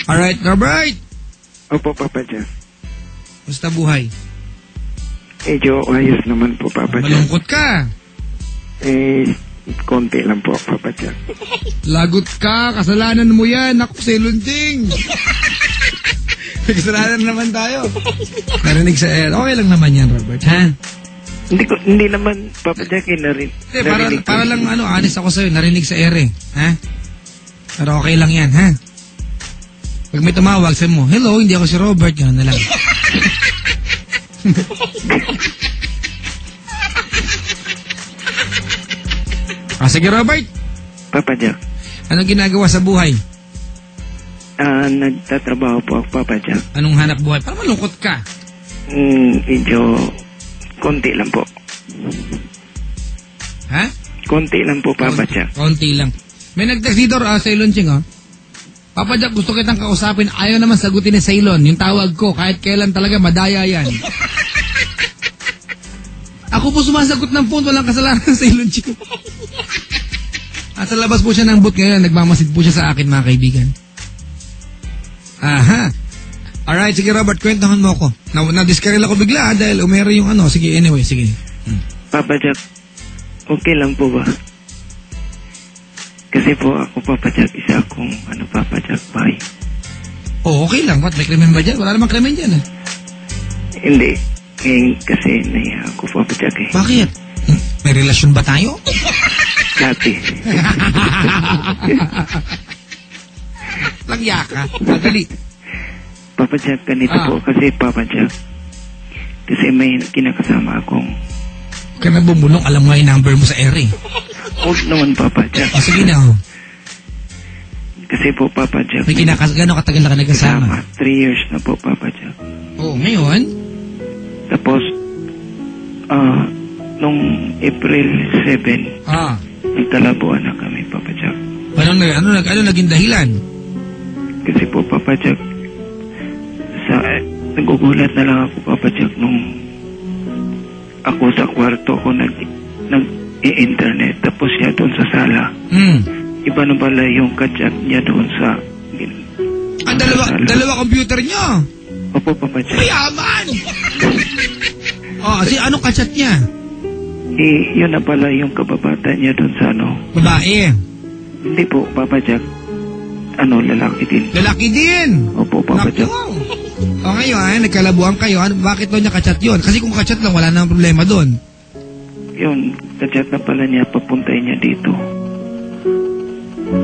Alright, Robert. Opo, Papa Jack. Musta buhay? Medyo ayos naman po, Papa Jack. Malungkot ka. Konti lang po, Papa Jack. Lagot ka, kasalanan mo yan. Naku, silunting. May kasalanan naman tayo. Narinig sa air. Okay lang naman yan, Robert, ha? Hindi naman, Papa Jack, para lang, honest ako sa'yo, narinig sa air, ha? Pero okay lang yan, ha? Pag may tumawag, sabi mo, hello, hindi ako si Robert, gano'n na lang. Sige, Robert. Papa Jack. Anong ginagawa sa buhay? Nagtatrabaho po ako, Papa Jack. Anong hanap buhay? Parang malungkot ka. Medyo konti lang po. Ha? Konti lang po, Papa Jack. Konti lang. May nag-text dito, Ceylon Ching, oh. Papa Jack, gusto kitang kausapin. Ayaw naman sagutin ni Ceylon. Yung tawag ko, kahit kailan talaga, madaya yan. Ako po sumasagot ng phone, walang kasalanan ng Ceylon Ching. Sa labas po siya ng booth ngayon, nagmamasid po siya sa akin, mga kaibigan. Aha. Alright, sige Robert, kwentuhan mo ako. Na-discarrel ako bigla dahil umero yung Sige, anyway, sige. Papa Jack, okay lang po ba? Kasi po ako, Papa Jack, isa akong, Papa Jack, bye. Oh, okay lang. What? May krimen ba dyan? Wala namang krimen dyan, eh. Hindi. Kasi naiya ako, Papa Jack, eh. Bakit? May relasyon ba tayo? Dati. Langya ka. Madali. Papa Jack, ganito po. Kasi, Papa Jack, kasi may kinakasama akong... Kaya may bumulong, alam nga yung number mo sa ere. Huwag naman, Papa Jack. Sige na, oh. Kasi po, Papa Jack... May gano'ng katagal na ka nagkasama? 3 years na po, Papa Jack. Oh, ngayon? Tapos, nung April 7, nagtalabuan na kami, Papa Jack. Ano naging dahilan? Kasi po, Papa Jack, nagugulat na lang ako, Papa Jack, nung ako sa kwarto ko nag-i-internet, tapos siya doon sa sala. Iba na pala yung kachat niya doon sa... dalawa computer niya? Opo, Papa Jack. Mayaman! Anong kachat niya? Yun na pala yung kababata niya doon sa Babae? Hindi po, Papa Jack. Lalaki din. Lalaki din? Opo, Papa Jack. Ngayon, nagkalabuhan kayo. Bakit doon niya kachat yun? Kasi kung kachat lang, wala nang problema doon. Yun, kachat na pala niya, papuntay niya dito.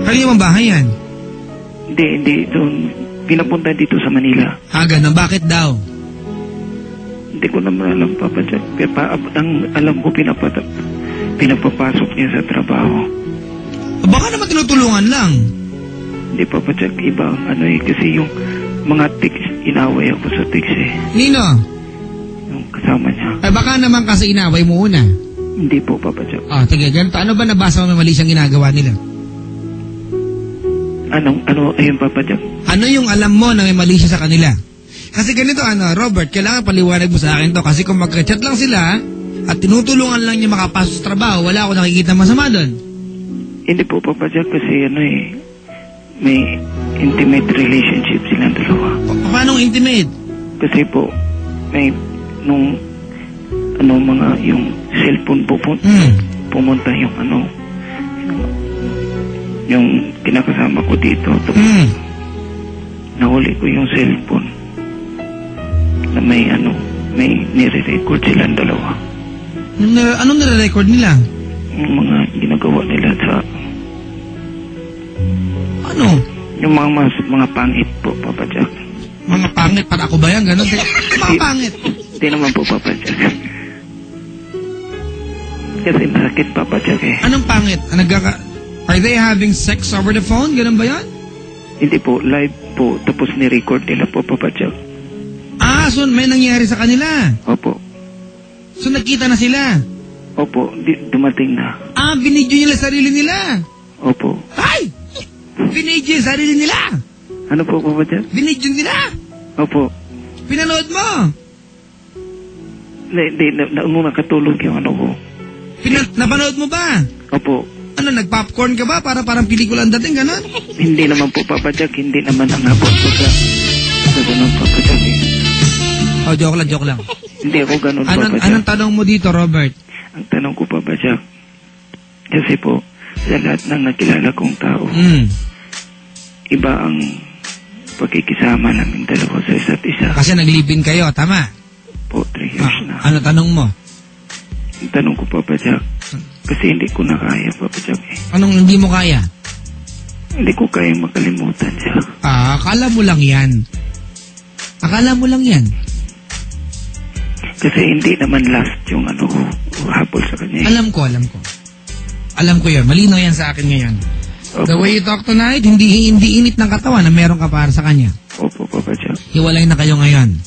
Kanina mong bahay yan? Hindi. Doon, pinapunta dito sa Manila. Ganun. Bakit daw? Hindi ko naman alam, Papa Jack. Ang alam ko, pinapapasok niya sa trabaho. Baka naman tinutulungan lang. Hindi, Papa Jack. Iba ang kasi yung mga text, inaway ako sa text eh. Nino? Yung kasama niya. Baka naman kasi inaway mo una. Hindi po, Papa Jack. Tige, ganito. Ano ba nabasa mo may mali siyang ginagawa nila? Ayun, Papa Jack? Ano yung alam mo na may mali siya sa kanila? Kasi ganito, Robert, kailangan paliwanag mo sa akin to. Kasi kung magka-chat lang sila at tinutulungan lang niya makapasok sa trabaho, wala ako nakikita masama doon. Hindi po, Papa Jack, kasi may intimate relationship silang dalawa. Paano intimate? Kasi po, may yung cellphone pumunta yung yung kinakasama ko dito. Tapos, nahuli ko yung cellphone na may nire-record silang dalawa. Anong nire-record nila? Yung mga ginagawa nila sa... Yung mga pangit po, Papa Jack. Mga pangit? Para ako ba yan? Ganon? Mga pangit? Hindi naman po, Papa Jack. Kasi nakakit, Papa Jack eh. Anong pangit? Are they having sex over the phone? Ganon ba yan? Hindi po, live po. Tapos ni-record nila po, Papa Jack. So may nangyari sa kanila? Opo. So nakita na sila? Opo, dumating na. Binidyo nila sarili nila? Opo. Ay! Binidyo yung sarili nila? Ano po, Papa Jack? Binidyo nila? Opo. Pinanood mo? Hindi, nung nakatulog yung ko. Napanood mo ba? Opo. Ano, nag-popcorn ka ba? Parang pelikula ang dating, gano'n? Hindi naman po, Papa Jack. Hindi naman ang hapon ko sa ganun, Papa Jack. Oh, joke lang. Hindi ako ganun, Papa Jack. Anong tanong mo dito, Robert? Ang tanong ko, Papa Jack, kasi po, sa lahat ng nakilala kong tao, iba ang pagkikisama namin dalawa sa isa't isa. Kasi nag-live-in kayo, tama? Po, 3 years na. Ano tanong mo? Ang tanong ko, Papa Jack, kasi hindi ko na kaya, Papa Jack. Anong hindi mo kaya? Hindi ko kaya makalimutan siya. Akala mo lang yan. Kasi hindi naman last yung habol sa kanya. Alam ko. Alam ko yun. Malinaw yan sa akin ngayon. Opo. The way you talk tonight, hindi init ng katawan na meron ka para sa kanya. Opo, Papa Jack. Hiwalay na kayo ngayon.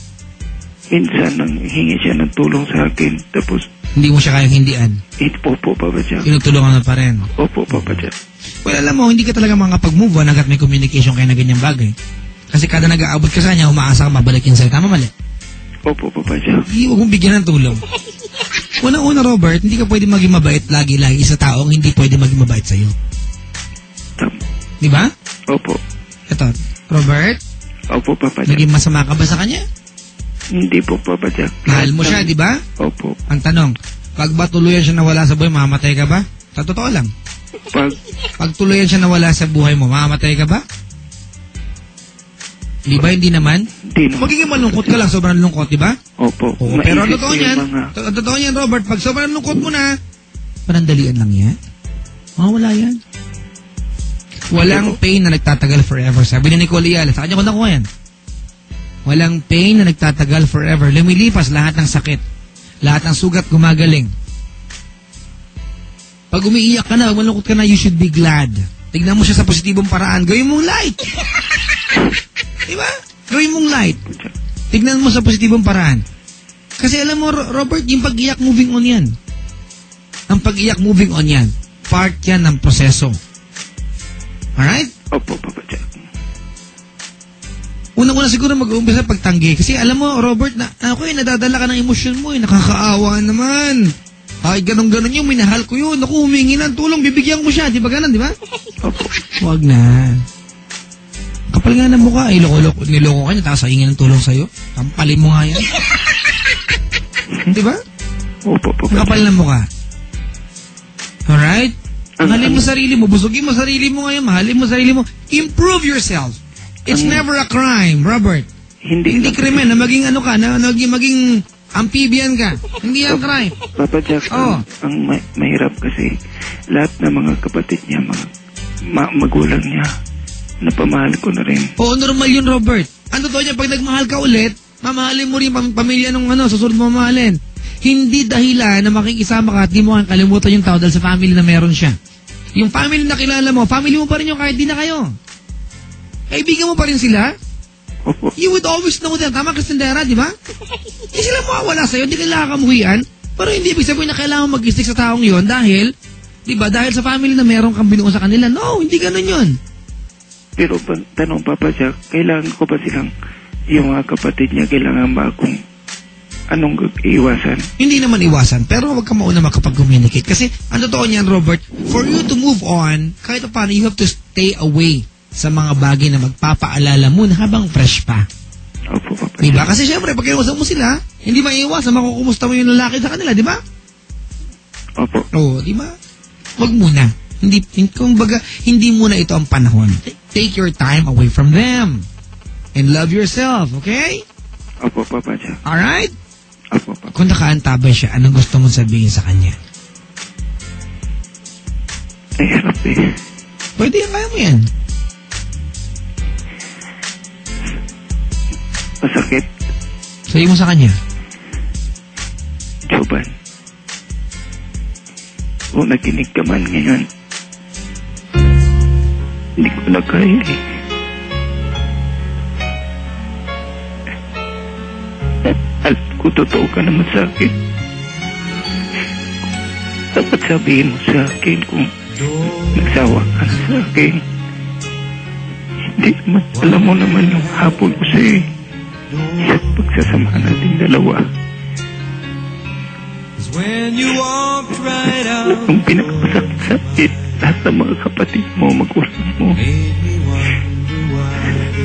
Minsan nang hingi siya ng tulong sa akin, tapos Hindi mo siya kayang hindian. Opo, Papa Jack. Tinutulungan mo pa rin. Opo, Papa Jack. Well, alam mo, hindi ka talaga makapag-move on hanggat may communication kayo na ganyang bagay. Kasi kada nag-aabot ka sa kanya, umaasa ka mabalikin sa'yo. Tama, mali? Opo, Papa Jack. Huwag mong bigyan ng tulong. Una-una, Robert, hindi ka pwede maging mabait lagi-lagi sa taong hindi pwede maging mabait sa'yo. Di ba? Opo. Ito, Robert, Opo, Papa Jack. naging masama ka ba sa kanya? Hindi po, Papa Jack. Mahal mo siya, di ba? Opo. Ang tanong, pag ba tuluyan siya nawala sa buhay, mamamatay ka ba? Sa totoo lang. Pag tuluyan siya nawala sa buhay mo, mamamatay ka ba? Di ba? Hindi naman? Hindi naman. Magiging malungkot ka lang, sobrang lungkot, di ba? Opo. Oo, pero ang Maisip totoo ko niyan, Robert, pag sobrang lungkot mo na, panandalian lang yan. Wala yan. Walang pain na nagtatagal forever. Sabi ni Nicole Iala, sa kanya ko nakuha yan. Walang pain na nagtatagal forever. Lumilipas lahat ng sakit. Lahat ng sugat gumagaling. Pag umiiyak ka na, malungkot ka na, you should be glad. Tignan mo siya sa positibong paraan. Gawin mong light. Diba? Gawin mong light. Tignan mo sa positibong paraan. Kasi alam mo, Robert, yung pag-iyak, moving on yan. Ang pag-iyak, moving on yan. Part yan ng proseso. Alright? Opo, Papa Jack. Unang-una siguro mag-uumpisa pagtanggi. Kasi alam mo, Robert, nadadala ka ng emosyon mo. Nakakaawa naman. Ay, ganun-ganun yung minahal ko yun. Naku, humingi ng tulong, bibigyan ko siya. Di ba ganun, di ba? Opo. Huwag na. Kapal nga ng mukha. Niloko ka niya, tapos hingin ng tulong sa'yo. Tampalin mo nga yan. Di ba? Opo, Papa Jack. Kapal ng mukha. Alright? Mahalin mo sarili mo. Busugin mo sarili mo ngayon. Mahalin mo sarili mo. Improve yourself. It's never a crime, Robert. Hindi krimen na maging maging amphibian ka. Hindi yan crime. Papa Jack, ang mahirap kasi lahat ng mga kapatid niya, mga magulang niya, napamahal ko na rin. Oo, normal yun, Robert. Ang totoo niya, pag nagmahal ka ulit, mamahalin mo rin pamilya ng susunod mo mamahalin. Hindi dahilan na makikisama ka at di mo kang kalimutan yung tao dahil sa family na meron siya. Yung family na kilala mo, family mo pa rin yung kahit di na kayo. Kaibigan mo pa rin sila? Opo. You would always know them. Tama, Cristendera, di ba? Hindi sila mawawala sa'yo, hindi kailangan kamuhian. Pero hindi ibig sabihin na kailangan mag-stick sa taong yon dahil, di ba, dahil sa family na meron kang binuo sa kanila. No, hindi ganun yun. Pero tanong, Papa Jack, kailangan ko ba silang, yung mga kapatid niya, kailangan ba akong anong iwasan? Hindi naman iwasan, pero huwag ka mauna makapag-communicate. Kasi, ang totoo niyan, Robert, for you to move on, kahit paano, you have to stay away sa mga bagay na magpapaalala mo na habang fresh pa. Opo, Papa. Diba? Kasi syempre, pag iwasan mo sila, hindi maiiwasan, makukumusta mo yung lalaki sa kanila, di ba? Opo. Oo, di ba? Huwag muna. Hindi muna ito ang panahon. Take your time away from them. And love yourself, okay? Opo, Papa Jack. Alright? Opo, Papa. Kung nakaantabay siya, anong gusto mong sabihin sa kanya? Ay, harap eh. Pwede yan, kaya mo yan. Masakit. Sabi mo sa kanya. Joban. Kung nakinig ka man ngayon, hindi ko na kaya eh. Alam ko, totoo ka naman sa akin. Dapat sabihin mo sa akin kung nagsawa ka na sa akin. Hindi naman, alam mo naman yung hapon ko sa'yo. At pagsasama natin dalawa. When you walked right out, Ang pinakasakit sa akin, lahat ng mga kapatid mo, magulang mo.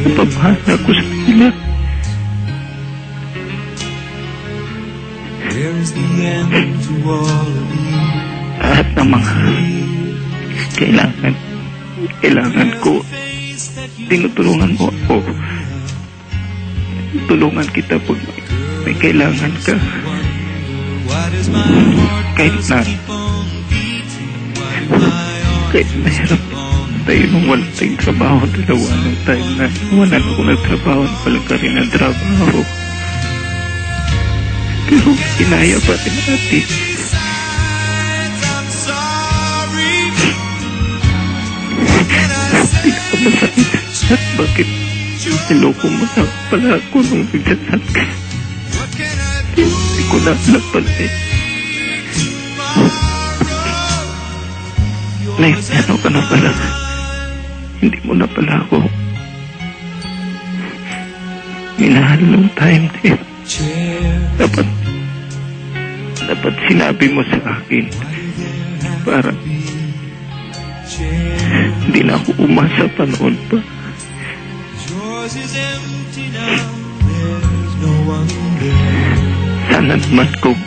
Napamahal ko sa kanila. Lahat ng mga kailangan ko, tinutulungan mo ako. Tulungan kita pag may kailangan ka. Kahit mahirap tayo nung wala tayong trabaho, dalawa nung tayo na wala na akong nagtrabaho, wala ka rin ang trabaho. Pero kinaya pa rin natin. Hindi ka masakit at bakit niloko mo na pala ako nung nagsasat ka. Hindi ko na alam pala eh. Ano ka na pala? Hindi mo na pala ako minahal nung time din. Dapat sinabi mo sa akin para hindi na ako umasa pa noon pa. Sana naman kung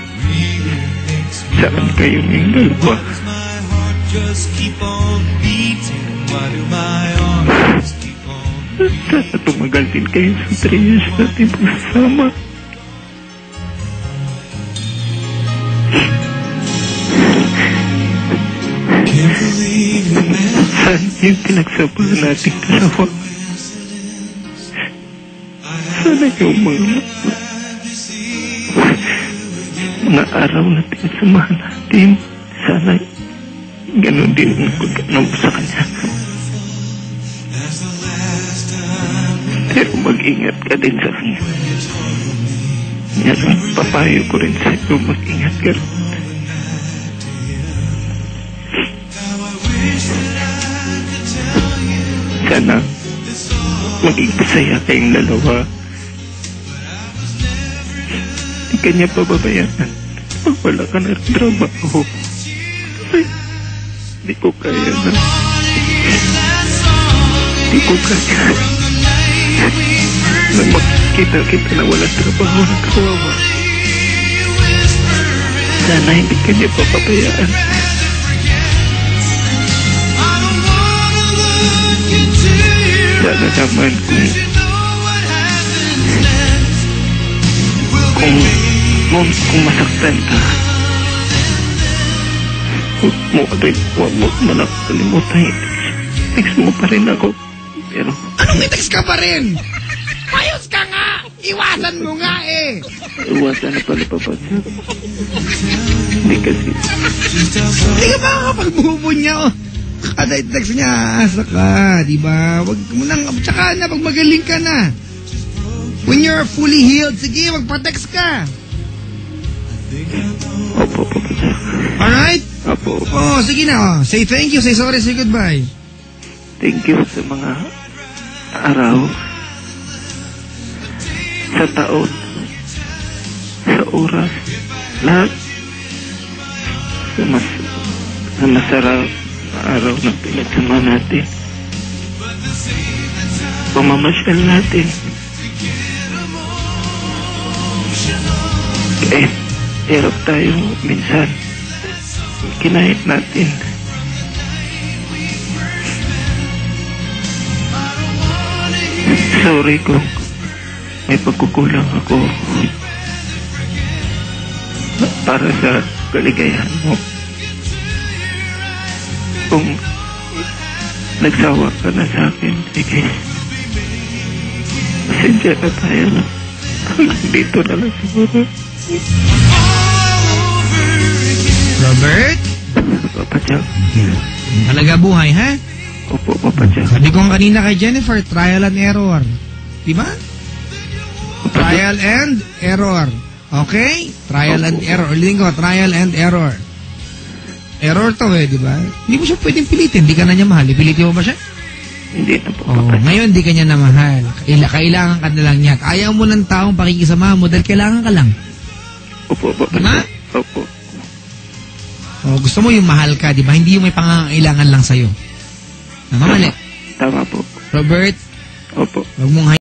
saan kayo yung dalawa. Sana tumagal din kayo sa 3 years natin pagsasama. Sana yung pinagsabahan natin dalawa. Sana yung mga araw na pinasamahan natin, sana ganun din ang pagkano mo sa kanya. Pero mag-ingat ka din sa kanya. Yan ang papayo ko rin sa iyo, mag-ingat ka rin. Sana maging masaya kayong dalawa. Hindi kanya pababayaan pag wala ka na trabaho. Ay, hindi ko kaya na. Hindi ko kaya na makikita kita na wala trabaho na kawawa. Sana hindi kanya pababayaan. Sana naman kung masaktan ka, huwag mo manak kalimutan. Text mo pa rin ako. Pero may text ka pa rin? Ayos ka nga! Iwasan mo nga eh! Iwasan na pala papasya. Hindi kasi. Hindi ka ba kapag-move niya oh? Kada text niya, asa ka, diba? Wag mo nang, tsaka na, pag magaling ka na. When you're fully healed, sige, magpa-text ka. Opo. Alright? Opo. Oh, sige na, oh. Say thank you, say sorry, say goodbye. Thank you sa mga araw, sa taon, sa oras, lahat. Sa masarap araw na pinagsama natin. Pamamasyal natin. Kahit hirap tayo minsan, kinahit natin. Sorry kung may pagkukulang ako para sa kaligayahan mo. Kung nagsawa ka na sa akin, sige. Pasensya na tayo. Dito na lang siguro. Robert? Papa Jack. Talaga buhay, ha? Opo, Papa Jack. Sabi ko kanina kay Jennifer, trial and error. Diba? Trial and error. Okay? Trial and error. Ulitin ko, trial and error. Error to eh, di ba? Hindi mo siya pwedeng pilitin. Hindi ka na niya mahal. Ipilitin mo ba siya? Hindi na po. Ngayon, di ka niya na mahal. Kailangan ka na lang niya. Ayaw mo ng taong pakikisama mo dahil kailangan ka lang. Opo, Papa. Diba? Opo. O, gusto mo yung mahal ka, di ba? Hindi yung may pangangailangan lang sa'yo. Tama, mali. Tama po. Robert, Opo. wag mong